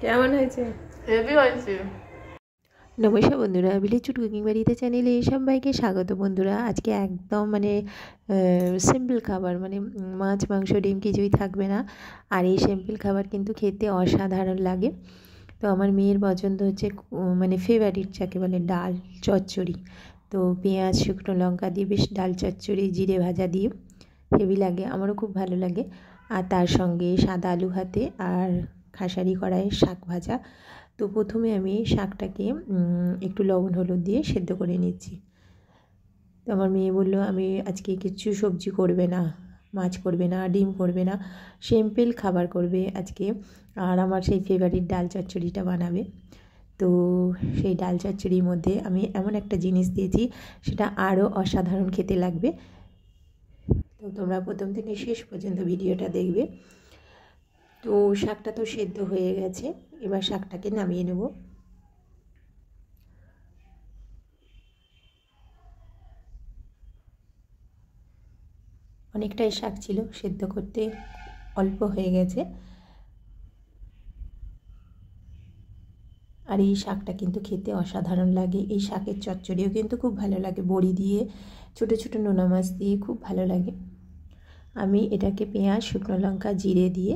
কেমন হয়েছে? হেভি হয়েছে। নমস্কার বন্ধুরা, ভিলেজ কুকিং বাড়িতে চ্যানেলে সবাইকে স্বাগত। বন্ধুরা, আজকে একদম সিম্পল খাবার, মাছ মাংস ডিম কিছুই থাকবে না। আর এই সিম্পল খাবার কিন্তু খেতে অসাধারণ লাগে। তো আমার মেয়ের পছন্দ হচ্ছে ফেভারিট যাকে বলে ডাল চচ্চড়ি। তো পেঁয়াজ শুকনো লঙ্কা দিয়ে বেশ ডাল চচ্চড়ি জিরে ভাজা দিয়ে হেভি লাগে, আমারও খুব ভালো লাগে। আর তার সঙ্গে সাদা আলু ভাতে আর খাসারি কড়াইয়ের শাক ভাজা। তো প্রথমে আমি শাকটাকে একটু লবণ হলুদ দিয়ে সেদ্ধ করে নিচ্ছি। তো আমার মেয়ে বললো আমি আজকে কিছু সবজি করবে না, মাছ করবে না, ডিম করবে না, সিম্পল খাবার করবে আজকে। আর আমার সেই ফেভারিট ডাল চচ্চড়িটা বানাবে। তো সেই ডাল চচ্চড়ির মধ্যে আমি এমন একটা জিনিস দিয়েছি, সেটা আরও অসাধারণ খেতে লাগবে। তো তোমরা প্রথম থেকে শেষ পর্যন্ত ভিডিওটা দেখবে। তো শাকটা তো সেদ্ধ হয়ে গেছে, এবার শাকটাকে নামিয়ে নেব। অনেকটাই শাক ছিল, সেদ্ধ করতে অল্প হয়ে গেছে। আর এই শাকটা কিন্তু খেতে অসাধারণ লাগে। এই শাকের চচ্চড়িও কিন্তু খুব ভালো লাগে, বড়ি দিয়ে ছোটো ছোটো নোনা মাছ দিয়ে খুব ভালো লাগে। আমি এটাকে পেঁয়াজ শুকনো লঙ্কা জিরে দিয়ে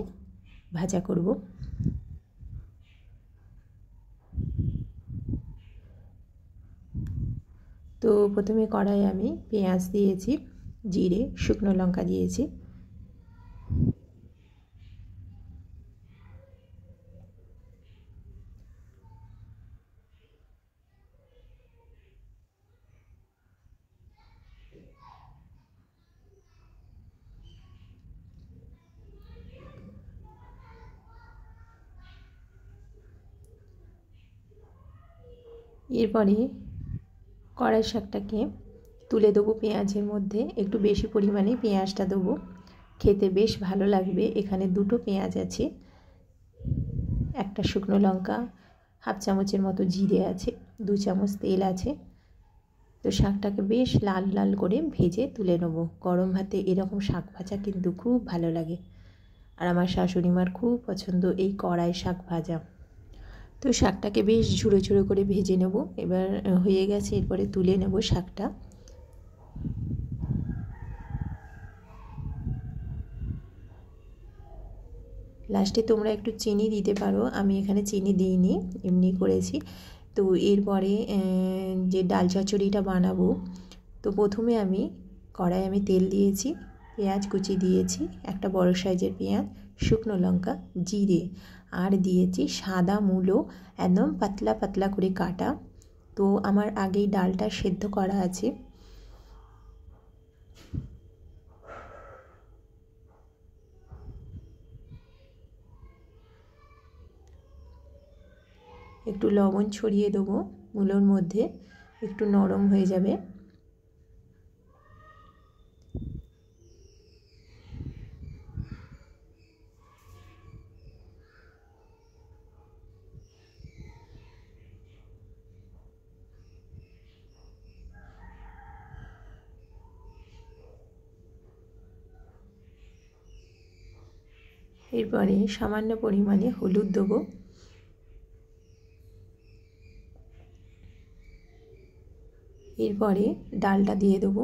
ভাজা করব। তো প্রথমে কড়াই আমি পেঁয়াজ দিয়েছি, জিরে শুকনো লঙ্কা দিয়েছি। এরপরে কড়াই শাকটাকে তুলে দেবো পেঁয়াজের মধ্যে, একটু বেশি পরিমাণে পেঁয়াজটা দেবো, খেতে বেশ ভালো লাগবে। এখানে দুটো পেঁয়াজ আছে, একটা শুকনো লঙ্কা, হাফ চামচের মতো জিরে আছে, 2 চামচ তেল আছে। তো শাকটাকে বেশ লাল লাল করে ভেজে তুলে নেব। গরম ভাতে এরকম শাক ভাজা কিন্তু খুব ভালো লাগে, আর আমার শাশুড়ি মার খুব পছন্দ এই কড়াই শাক ভাজা। তো শাকটাকে বেশ ঝুড়ো ঝুড়ো করে ভেজে নেব। এবার হয়ে গেছে, এরপরে তুলে নেব শাকটা। লাস্টে তোমরা একটু চিনি দিতে পারো, আমি এখানে চিনি দিইনি, এমনি করেছি। তো এরপরে যে ডাল চচ্চড়িটা বানাবো, তো প্রথমে আমি কড়াই আমি তেল দিয়েছি, পেঁয়াজ কুচি দিয়েছি, একটা বড় সাইজের পেঁয়াজ, শুকনো লঙ্কা, জিরে, আর দিয়েছি সাদা মূলো, একদম পাতলা পাতলা করে কাটা। তো আমার আগেই ডালটা সেদ্ধ করা আছে। একটু লবণ ছড়িয়ে দেবো মূলোর মধ্যে, একটু নরম হয়ে যাবে। এরপরে সামান্য পরিমাণে হলুদ দেবো। এরপরে ডালটা দিয়ে দেবো।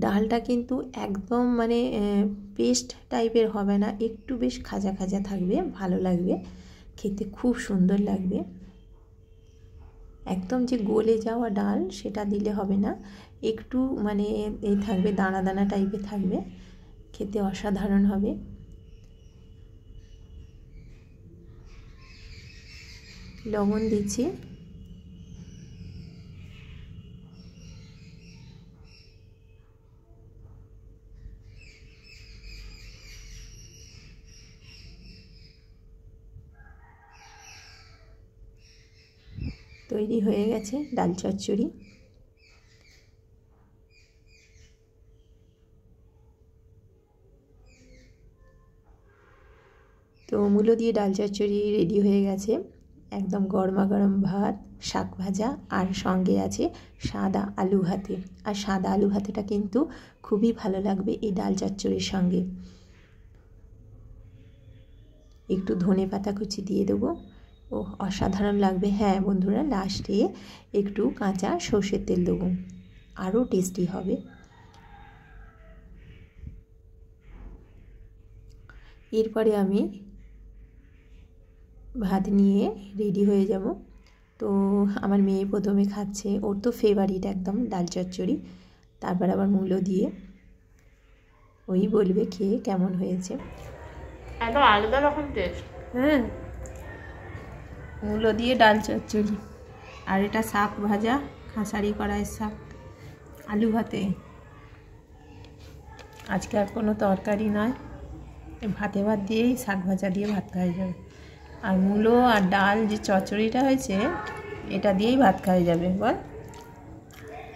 ডালটা কিন্তু একদম পেস্ট টাইপের হবে না, একটু বেশ খাজা খাজা থাকবে, ভালো লাগবে খেতে, খুব সুন্দর লাগবে। একদম যে গলে যাওয়া ডাল সেটা দিলে হবে না, একটু এই থাকবে, দানা দানা টাইপের থাকবে, খেতে অসাধারণ হবে। লবণ দিচ্ছি। তৈরি হয়ে গেছে ডাল চচ্চড়ি। তো মূলো দিয়ে ডাল চচ্চড়ি রেডি হয়ে গেছে। একদম গরমা গরম ভাত, শাক ভাজা, আর সঙ্গে আছে সাদা আলু ভাতে। আর সাদা আলু ভাতেটা কিন্তু খুবই ভালো লাগবে এই ডাল চচ্চড়ির সঙ্গে। একটু ধনে পাতা কুচি দিয়ে দেবো। ও অসাধারণ লাগবে। হ্যাঁ বন্ধুরা, লাস্টে একটু কাঁচা সর্ষের তেল দেবো, আরও টেস্টি হবে। এরপরে আমি ভাত নিয়ে রেডি হয়ে যাব। তো আমার মেয়ে প্রথমে খাচ্ছে, ওর তো ফেভারিট একদম ডাল চচ্চড়ি। তারপর আবার মূলো দিয়ে, ওই বলবে খেয়ে কেমন হয়েছে। একদম আলাদা রকম টেস্ট। হ্যাঁ, মূলো দিয়ে ডাল চচ্চড়ি। আর এটা শাক ভাজা, খাসারি কড়াইয়ের শাক, আলু ভাতে। আজকে আর কোনো তরকারি নয়, ভাতে ভাত দিয়েই শাক ভাজা দিয়ে ভাত খাওয়া যাবে। আর মূলো আর ডাল যে চচ্চড়িটা হয়েছে, এটা দিয়েই ভাত খাওয়া যাবে। বল,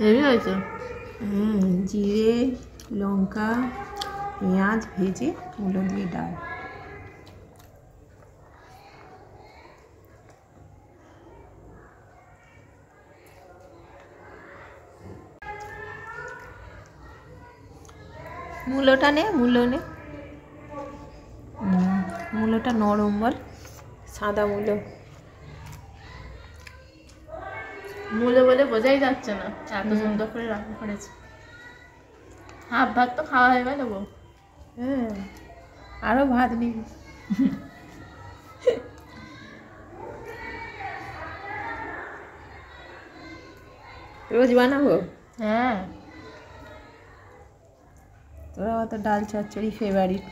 হেভি হয়েছে। জিরে লঙ্কা পেঁয়াজ ভেজে মূলো দিয়ে ডাল। মূলোটা নে, মূলোটা নরম বল, সাদা মূলো। মূলো বলে বোঝাই যাচ্ছে না, এত সুন্দর করে রান্না করেছে। হাফ ভাত তো খাওয়া হয়ে গেল গো। হ্যাঁ, আরও ভাত নিবি। রোজ বানাবো। হ্যাঁ, তোরা তো ডাল চচ্চড়ি ফেভারিট।